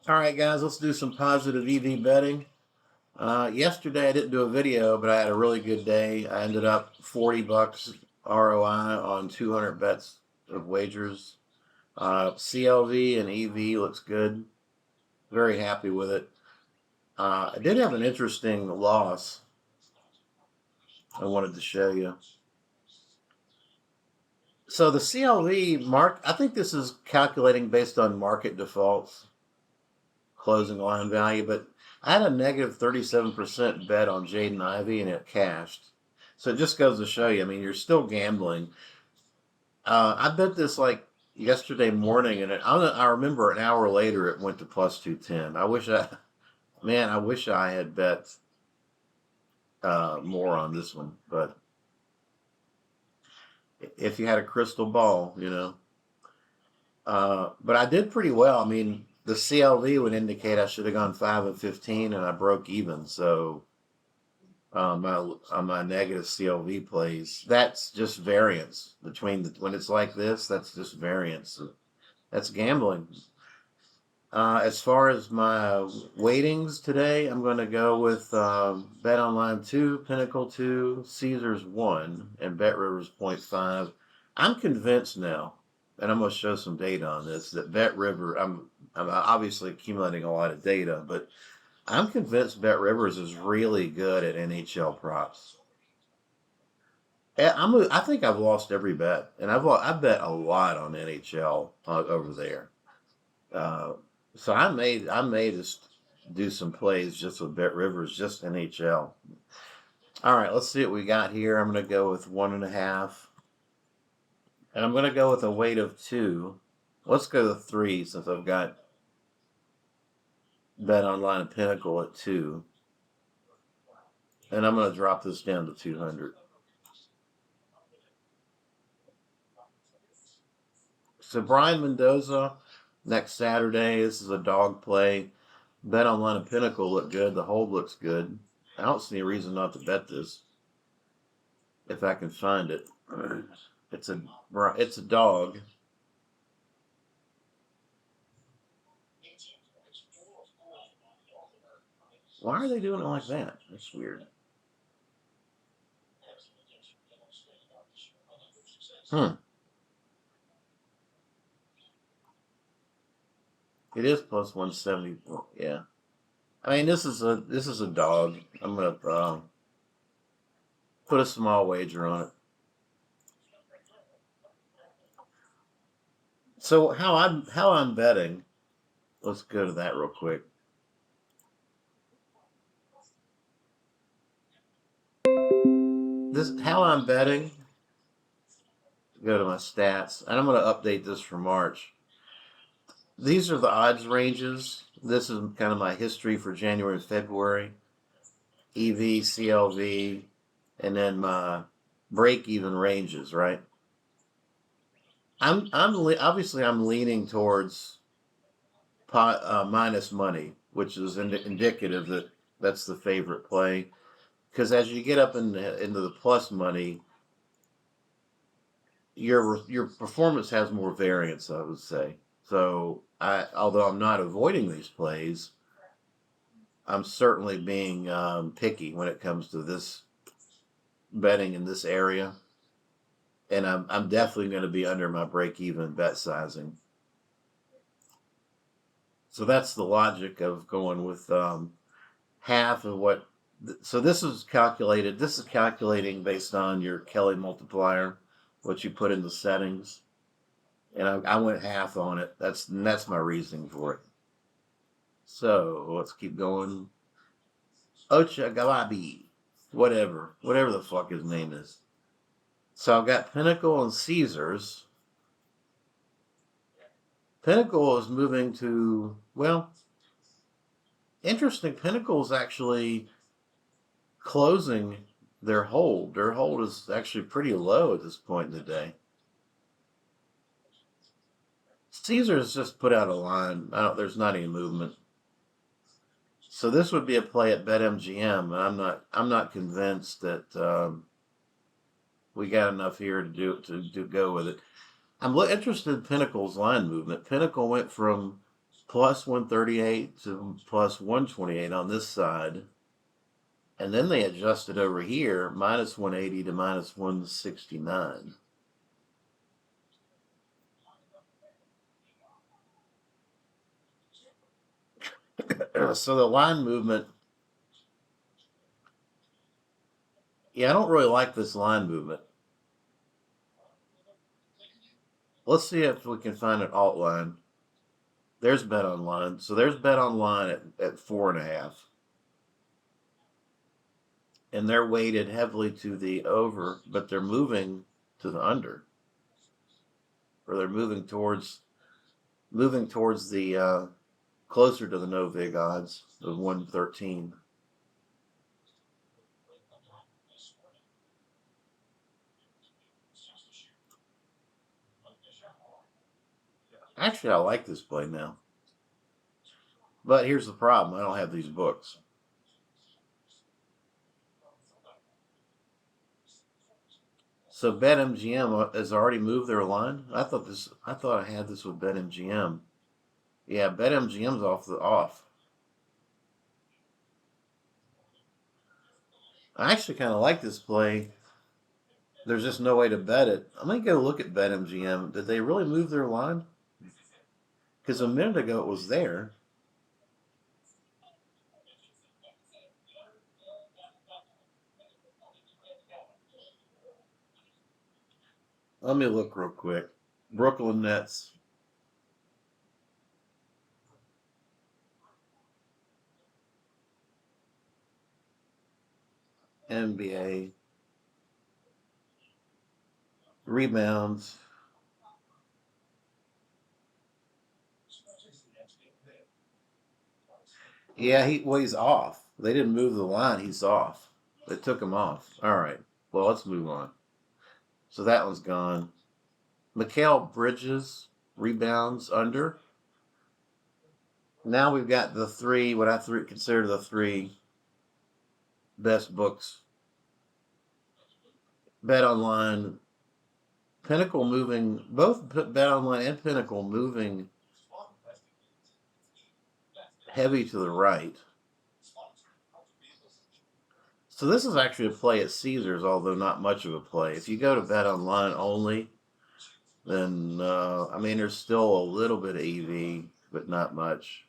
All right, guys, let's do some positive EV betting. Yesterday I didn't do a video, but I had a really good day. I ended up 40 bucks ROI on 200 bets of wagers. CLV and EV looks good. Very happy with it. I did have an interesting loss I wanted to show you. So the CLV mark, I think this is calculating based on market defaults, closing line value, but I had a negative 37% bet on Jaden Ivey and it cashed. So it just goes to show you, I mean, you're still gambling. I bet this like yesterday morning, and I remember an hour later it went to plus 210. I wish I had bet more on this one. But if you had a crystal ball, but I did pretty well. I mean, the CLV would indicate I should have gone 5 and 15, and I broke even. So on my negative CLV plays, that's just variance between when it's like this. That's just variance. That's gambling. As far as my weightings today, I'm going to go with Bet Online 2, Pinnacle 2, Caesars 1, and Bet Rivers 0.5. I'm convinced now, and I'm going to show some data on this, that Bet River, I'm obviously accumulating a lot of data, but I'm convinced Bet Rivers is really good at NHL props. I think I've lost every bet, and I bet a lot on NHL over there. Uh, so I may just do some plays just with Bet Rivers, just NHL. All right, let's see what we got here. I'm going to go with 1.5, and I'm going to go with a weight of 2. Let's go to 3 since I've got Bet Online and Pinnacle at 2, and I'm going to drop this down to 200. So Brian Mendoza next Saturday. This is a dog play. Bet Online and Pinnacle look good. The hold looks good. I don't see any reason not to bet this if I can find it. It's a dog. Why are they doing it like that? That's weird. Hmm. It is plus 170. Yeah. I mean, this is a dog. I'm gonna put a small wager on it. So how I'm betting. Let's go to that real quick. This how I'm betting. Go to my stats, and I'm going to update this for March. These are the odds ranges. This is kind of my history for January and February. EV, CLV, and then my break-even ranges. Right. Obviously I'm leaning towards minus money, which is indicative that that's the favorite play. Because as you get up into the plus money, your performance has more variance, I would say. So although I'm not avoiding these plays, I'm certainly being picky when it comes to this betting in this area, and I'm definitely going to be under my break even bet sizing. So that's the logic of going with half of what. So this is calculated. This is calculating based on your Kelly multiplier, what you put in the settings, and I went half on it. That's my reasoning for it. So let's keep going. Ocha Galabi, whatever the fuck his name is. So I've got Pinnacle and Caesars. Pinnacle is moving to, well, interesting. Pinnacle is actually closing their hold. Their hold is actually pretty low at this point in the day. Caesars just put out a line. There's not any movement. So this would be a play at BetMGM, and I'm not convinced that we got enough here to go with it. I'm interested in Pinnacle's line movement. Pinnacle went from plus 138 to plus 128 on this side. And then they adjusted over here, minus 180 to minus 169. So the line movement, yeah, I don't really like this line movement. Let's see if we can find an alt line. There's bet online. So there's bet online at 4.5. And they're weighted heavily to the over, but they're moving to the under. Or they're moving towards the closer to the no vig odds of 113. Actually, I like this play now. But here's the problem: I don't have these books. So BetMGM has already moved their line. I thought I had this with BetMGM. Yeah, BetMGM's off. I actually kind of like this play. There's just no way to bet it. I'm gonna go look at BetMGM. Did they really move their line? Because a minute ago it was there. Let me look real quick. Brooklyn Nets. NBA rebounds. Yeah, he's off. They didn't move the line. He's off. They took him off. All right. Well, let's move on. So that one's gone. Mikal Bridges rebounds under. Now we've got the three, what consider the three best books. Bet Online, Pinnacle moving, both Bet Online and Pinnacle moving heavy to the right. So this is actually a play at Caesars, although not much of a play. If you go to Bet Online only, then I mean there's still a little bit of EV, but not much.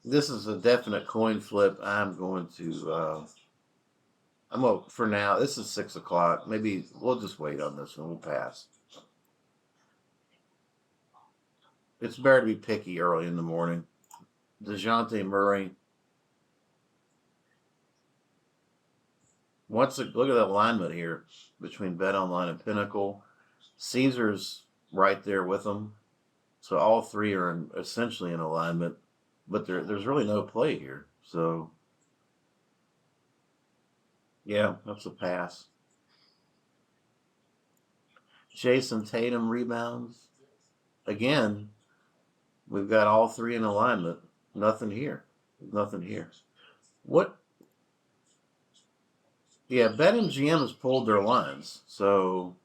This is a definite coin flip. I'm going for now. This is 6 o'clock. Maybe we'll just wait on this one. We'll pass. It's better to be picky early in the morning. DeJounte Murray. Look at that alignment here between Bet Online and Pinnacle. Caesars right there with them. So all three are essentially in alignment, but there's really no play here. So yeah, that's a pass. Jason Tatum rebounds. Again, we've got all three in alignment. Nothing here. Nothing here. What? Yeah, BetMGM has pulled their lines. So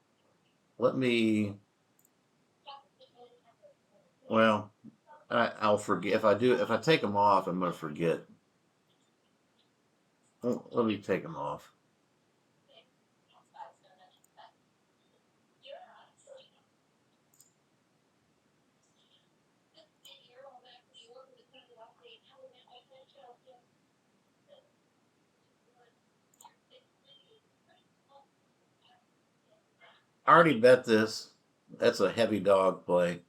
let me. Well, I'll forget if I do. If I take them off, I'm going to forget. Let me take them off. I already bet this. That's a heavy dog play.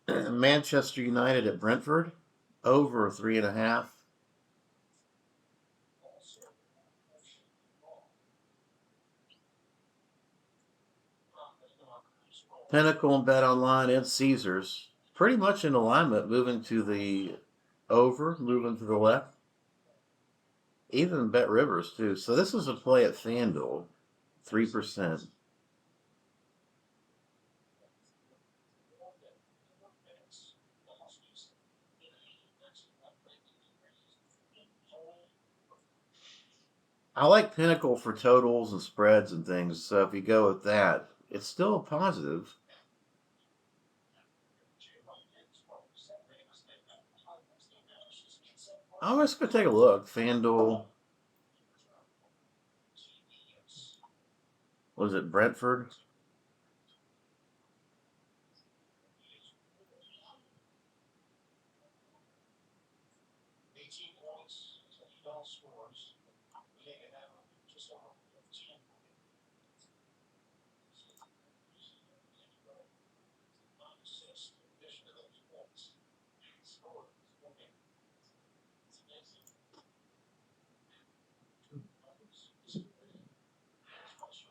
Manchester United at Brentford, over 3.5. Pinnacle and Bet Online and Caesars pretty much in alignment, moving to the over, moving to the left. Even Bet Rivers too. So this is a play at FanDuel, 3%. I like Pinnacle for totals and spreads and things. So if you go with that, it's still a positive. I'm just gonna take a look. FanDuel, was it Brentford?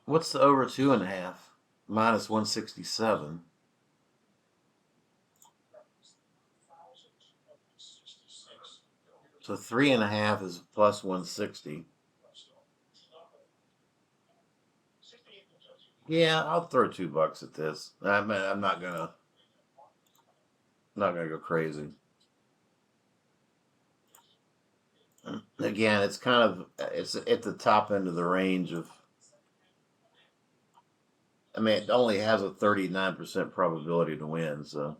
What's the over 2.5? Minus 167. So 3.5 is plus 160. Yeah, I'll throw $2 at this. I'm not gonna go crazy. Again, it's at the top end of the range of. I mean, it only has a 39% probability to win. So,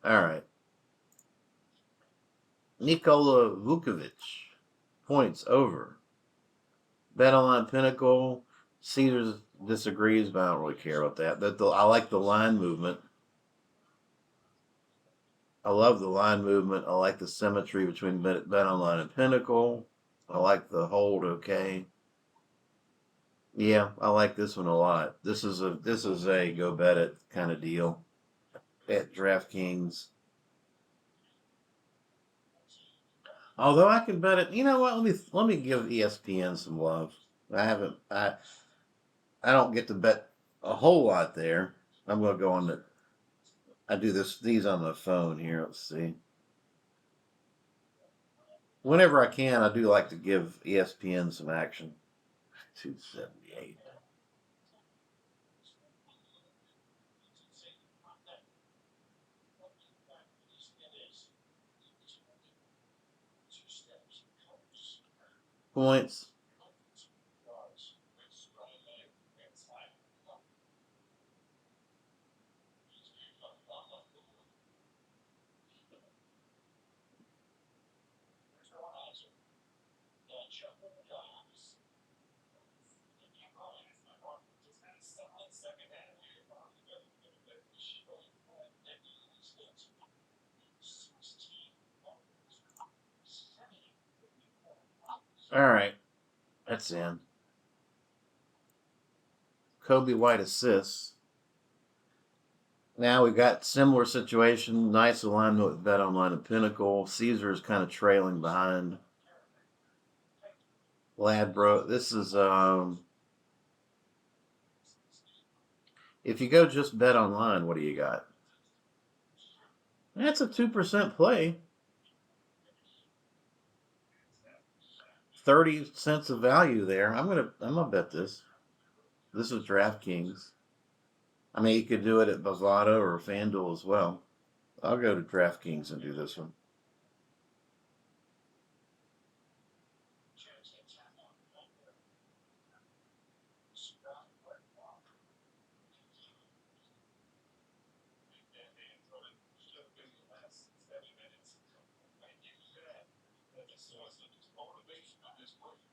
all right, Nikola Vukovic points over. Bet on Pinnacle. Caesars disagrees, but I don't really care about that. I like the line movement. I love the line movement. I like the symmetry between Bet Online and Pinnacle. I like the hold. Okay. Yeah, I like this one a lot. This is a go bet it kind of deal at DraftKings. Although I can bet it, you know what? Let me give ESPN some love. I haven't I don't get to bet a whole lot there. I'm gonna go on the I do these on the phone here. Let's see. Whenever I can, I do like to give ESPN some action. 278 points. All right, that's in. Kobe White assists. Now we've got similar situation. Nice alignment with Bet Online and Pinnacle. Caesar is kind of trailing behind Ladbro. This is if you go just Bet Online, what do you got? That's a 2% play. 30 cents of value there. I'm gonna bet this. This is DraftKings. I mean, you could do it at Bovada or FanDuel as well. I'll go to DraftKings and do this one.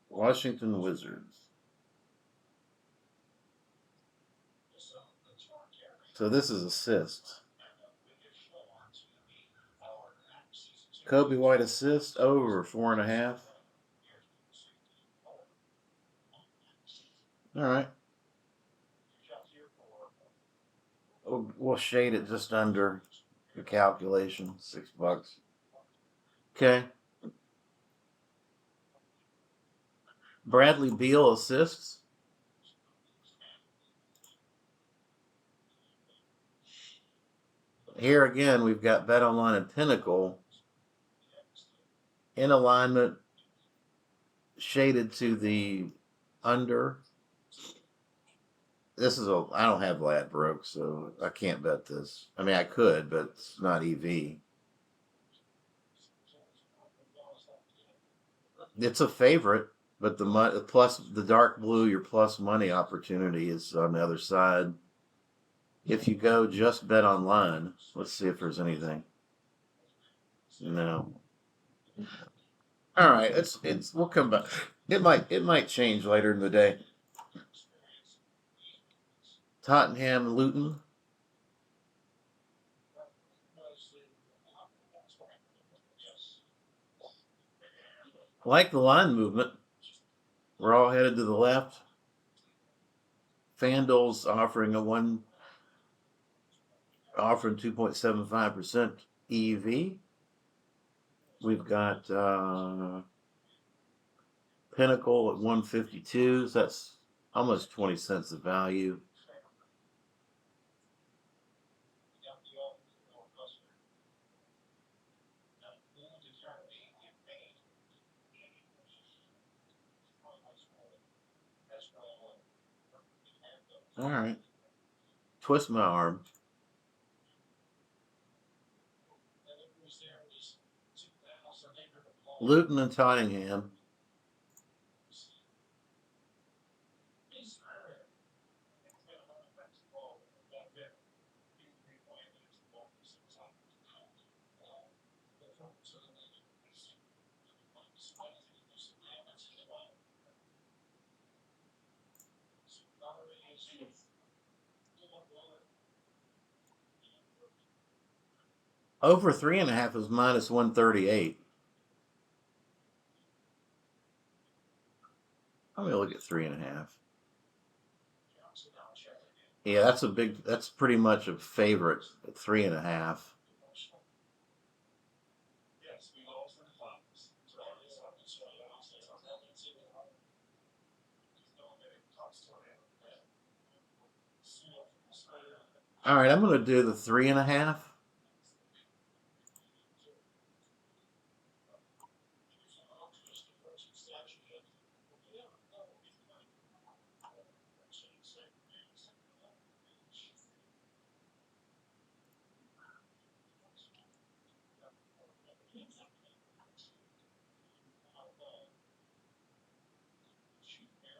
Washington Wizards. So this is assists. Kobe White assist over 4.5. All right. We'll shade it just under the calculation. $6. Okay. Bradley Beal assists. Here again, we've got Bet Online and Pinnacle in alignment, shaded to the under. I don't have Ladbroke, so I can't bet this. I mean, I could, but it's not EV. It's a favorite, but the dark blue, your plus money opportunity is on the other side. If you go just bet online, let's see if there's anything. No. All right, it's we'll come back. It might change later in the day. Tottenham, Luton. Like the line movement. We're all headed to the left. FanDuel's offering 2.75% EV. We've got Pinnacle at 152. So that's almost 20 cents of value. All right. Twist my arm. Luton and Tottenham. Over 3.5 is minus 138. I'm gonna look at 3.5. Yeah, that's pretty much a favorite at 3.5. All right, I'm gonna do the 3.5.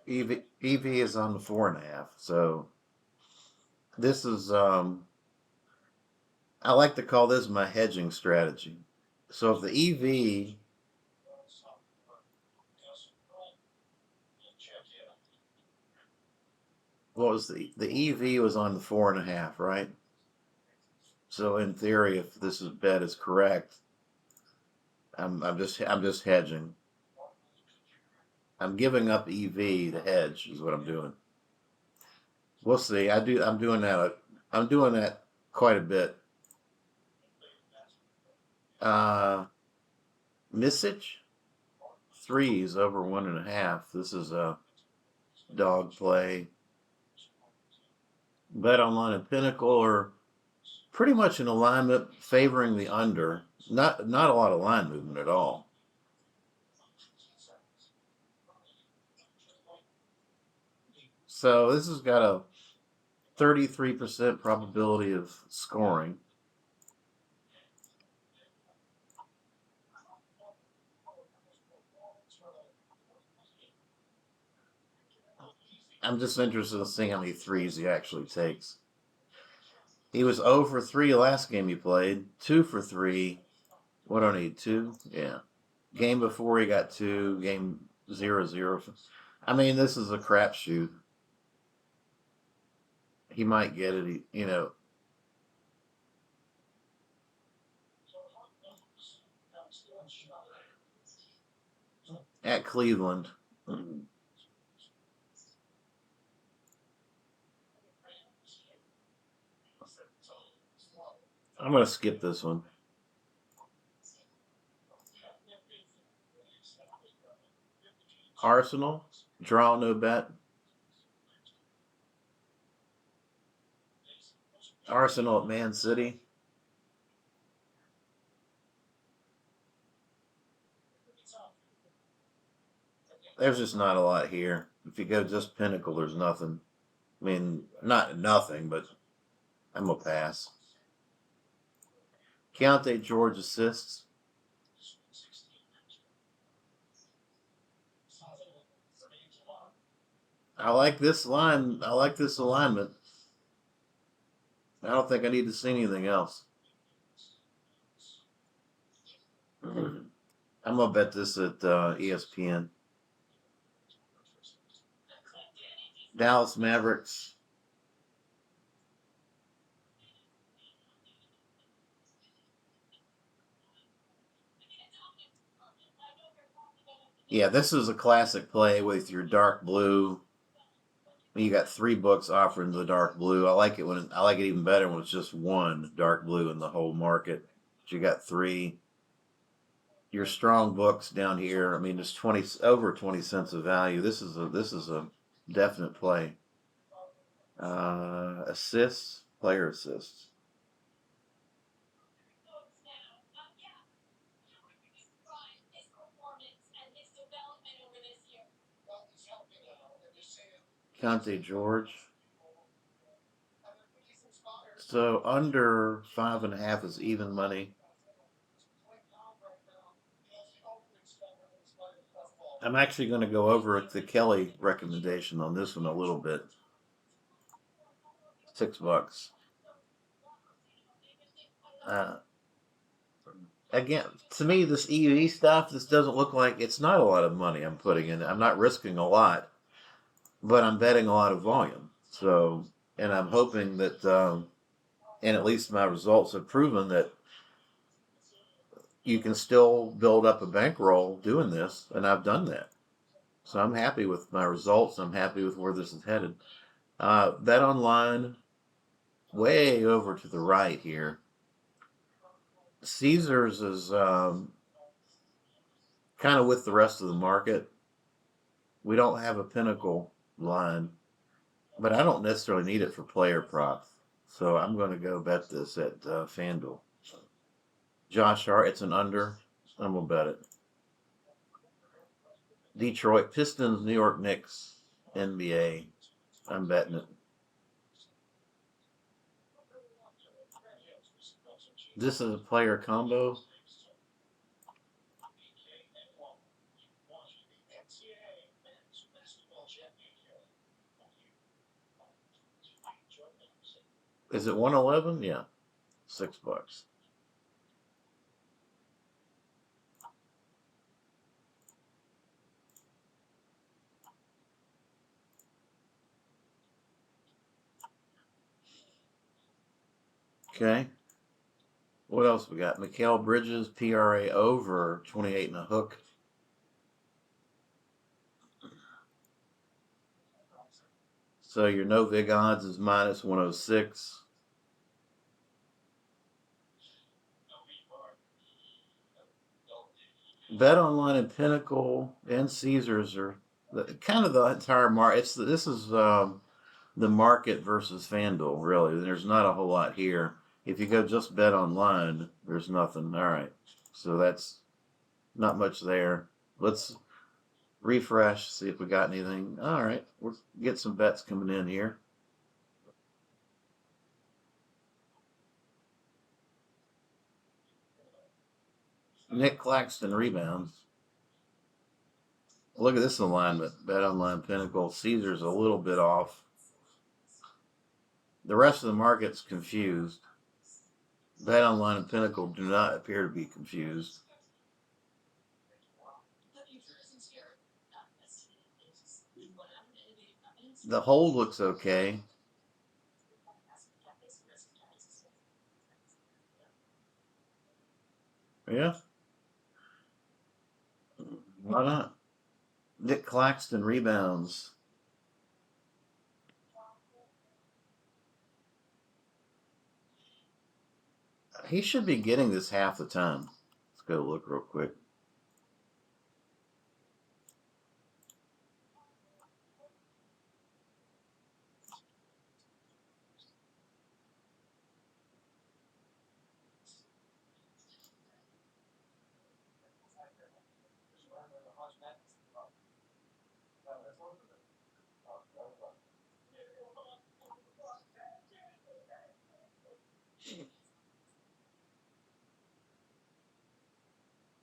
EV is on the 4.5. So this is I like to call this my hedging strategy. So if the EV, what was the EV was on the 4.5, right? So in theory, if this bet is correct, I'm just hedging. I'm giving up EV to hedge is what I'm doing. We'll see. I'm doing that quite a bit. Uh, Missage threes over 1.5. This is a dog play. Bet online and Pinnacle are pretty much in alignment, favoring the under. Not a lot of line movement at all. So this has got a 33% probability of scoring. I'm just interested in seeing how many threes he actually takes. He was 0 for 3 last game he played, 2 for 3. What do I need? 2? Yeah. Game before he got 2, game 0-0. I mean, this is a crapshoot. He might get it, at Cleveland. I'm going to skip this one. Arsenal, draw no bet. Arsenal at Man City. There's just not a lot here. If you go just Pinnacle, there's nothing. I mean, not nothing, but I'm going to pass. Keontae George assists. I like this line. I like this alignment. I don't think I need to see anything else. I'm gonna bet this at ESPN. Dallas Mavericks. Yeah, this is a classic play with your dark blue. You got three books offering the dark blue. I like it even better when it's just one dark blue in the whole market. But you got three. Your strong books down here. I mean, there's 20 over 20 cents of value. This is a definite play. Assists, player assists. Conte George. So under 5.5 is even money. I'm actually going to go over the Kelly recommendation on this one a little bit. $6. Uh, Again, to me, this EV stuff, this doesn't look like it's not a lot of money I'm putting in. I'm not risking a lot, but I'm betting a lot of volume. So, and I'm hoping that, and at least my results have proven that you can still build up a bankroll doing this, and I've done that. So I'm happy with my results. I'm happy with where this is headed. Bet online, way over to the right here. Caesars is kind of with the rest of the market. We don't have a pinnacle line, but I don't necessarily need it for player props. So I'm going to go bet this at FanDuel. Josh Hart, it's an under. I'm going to bet it. Detroit Pistons, New York Knicks, NBA. I'm betting it. This is a player combo. Is it 111? Yeah, $6. Okay. What else we got? Mikal Bridges, PRA over 28 and a hook. So your no vig odds is minus 106. Bet online and Pinnacle and Caesars are kind of the entire market. This is the market versus FanDuel really. There's not a whole lot here. If you go just bet online, there's nothing. All right, so that's not much there. Let's refresh, see if we got anything. All right, we'll get some bets coming in here. Nick Claxton rebounds. Look at this alignment. Bet online Pinnacle. Caesar's a little bit off. The rest of the market's confused. Bet online and Pinnacle do not appear to be confused. The hold looks okay. Yeah, why not? Nick Claxton rebounds. He should be getting this half the time. Let's go look real quick.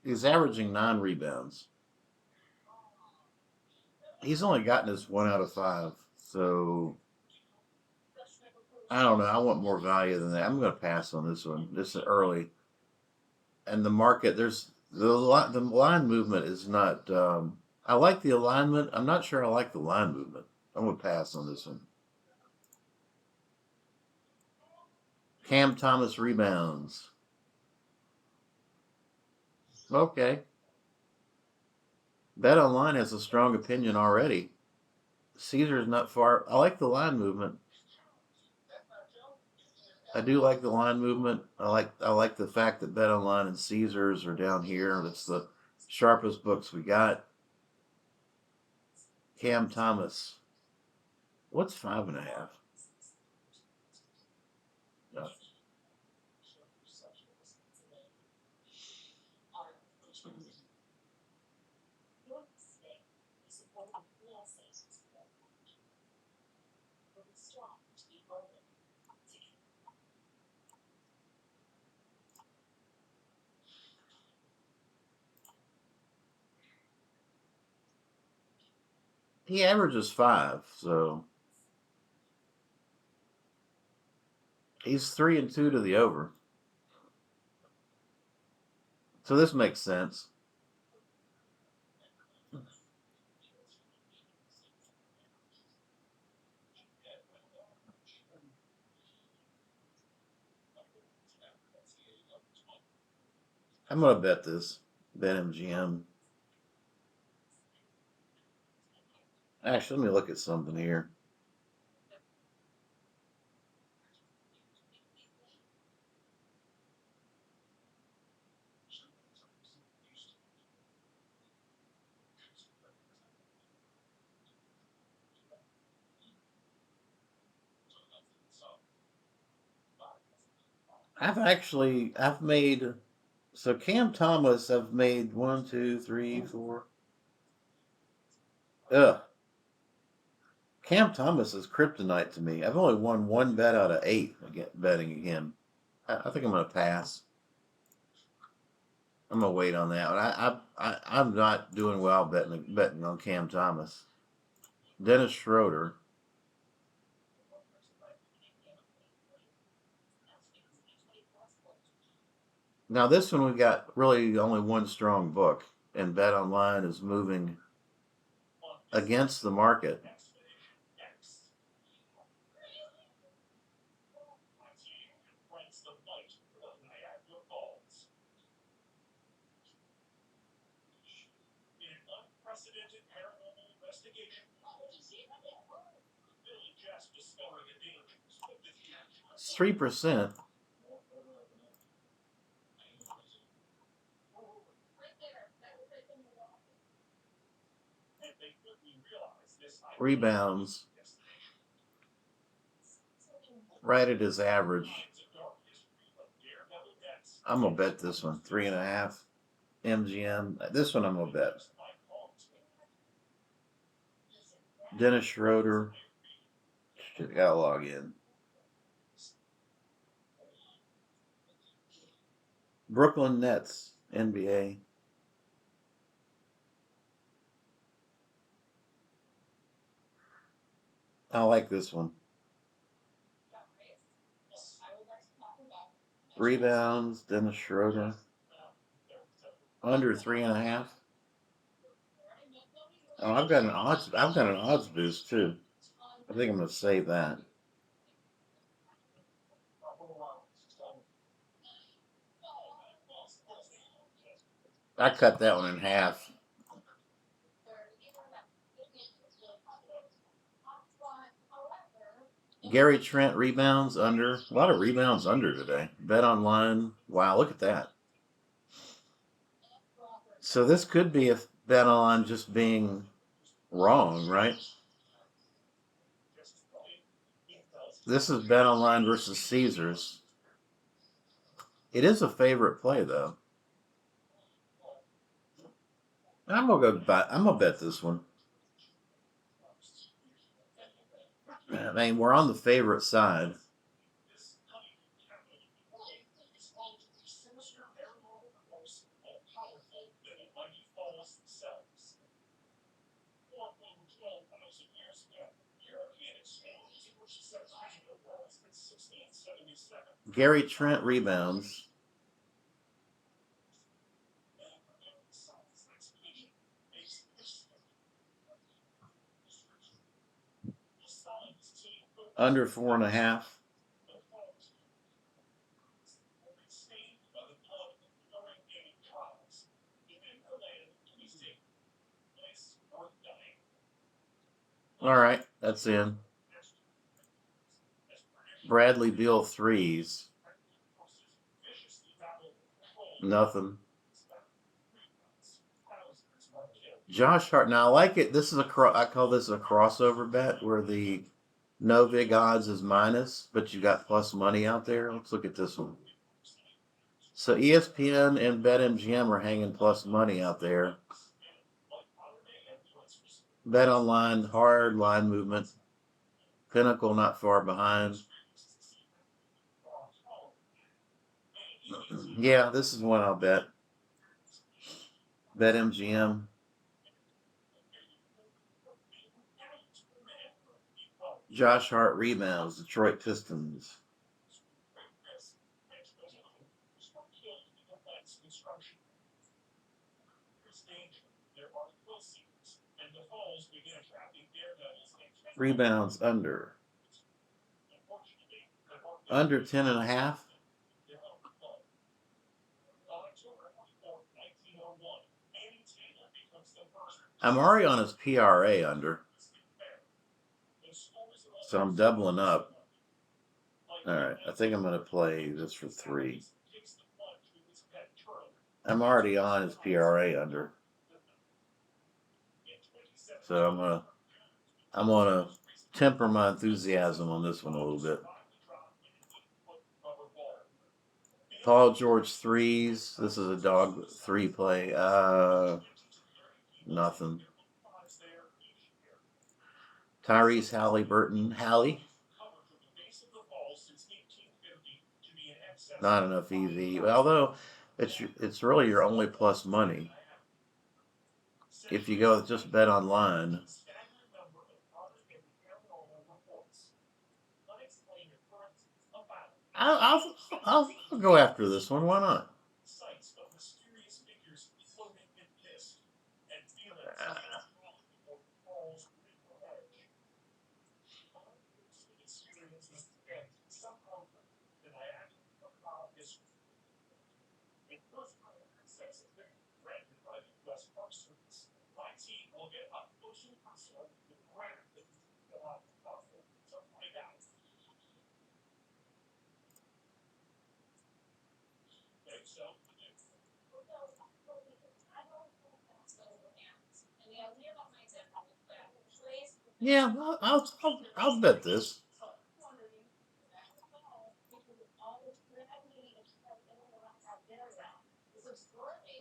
He's averaging 9 rebounds. He's only gotten this 1 out of 5. So I don't know. I want more value than that. I'm going to pass on this one. This is early, and the market. There's the line movement is not. I like the alignment. I'm not sure I like the line movement. I'm going to pass on this one. Cam Thomas rebounds. Okay. Bet Online has a strong opinion already. Caesar's not far. I like the line movement. I do like the line movement. I like the fact that Bet Online and Caesars are down here. That's the sharpest books we got. Cam Thomas. What's 5.5? No. He averages 5, so he's 3-2 to the over. So this makes sense. I'm gonna bet this. Bet MGM. Actually, let me look at something here. I've made so Cam Thomas. I've made one, two, three, four. Ugh. Cam Thomas is kryptonite to me. I've only won one bet out of 8 betting again. I think I'm gonna pass. I'm gonna wait on that one. I'm not doing well betting on Cam Thomas. Dennis Schroeder. Now this one we got really only one strong book, and Bet Online is moving against the market. It's 3%. Rebounds right at his average. I'm gonna bet this one 3.5. MGM. This one I'm gonna bet. Dennis Schroeder. Shit, gotta log in. Brooklyn Nets, NBA. I like this one. Rebounds, Dennis Schroeder. Under 3.5. Oh, I've got an odds. I've got an odds boost too. I think I'm gonna save that. I cut that one in half. Gary Trent rebounds under. A lot of rebounds under today. Bet online. Wow, look at that. So this could be a bet on just being wrong, right? This is Bet Online versus Caesars. It is a favorite play though. I'm gonna go. I'm gonna bet this one. I mean, we're on the favorite side. Gary Trent rebounds. Under 4.5. All right, that's in. Bradley Beal threes. Nothing. Josh Hart. Now I like it. This is I call this a crossover bet where the no vig odds is minus, but you got plus money out there. Let's look at this one. So ESPN and BetMGM are hanging plus money out there. Bet online, hard line movement. Pinnacle not far behind. Yeah, this is one I'll bet. BetMGM. Josh Hart rebounds. Detroit Pistons. Rebounds under. Under 10.5. I'm already on his PRA under. So I'm doubling up. All right, I think I'm going to play this for 3. I'm already on his PRA under. So I'm gonna temper my enthusiasm on this one a little bit. Paul George threes. This is a dog 3 play. Nothing. Tyrese Halliburton. Hallie. Not enough EV. Although it's really your only plus money. If you go just bet online. I'll go after this one. Why not? Yeah, I'll bet this.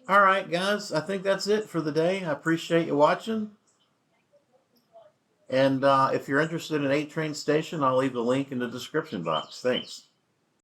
All right, guys. I think that's it for the day. I appreciate you watching. And if you're interested in 8 Train Station, I'll leave the link in the description box. Thanks.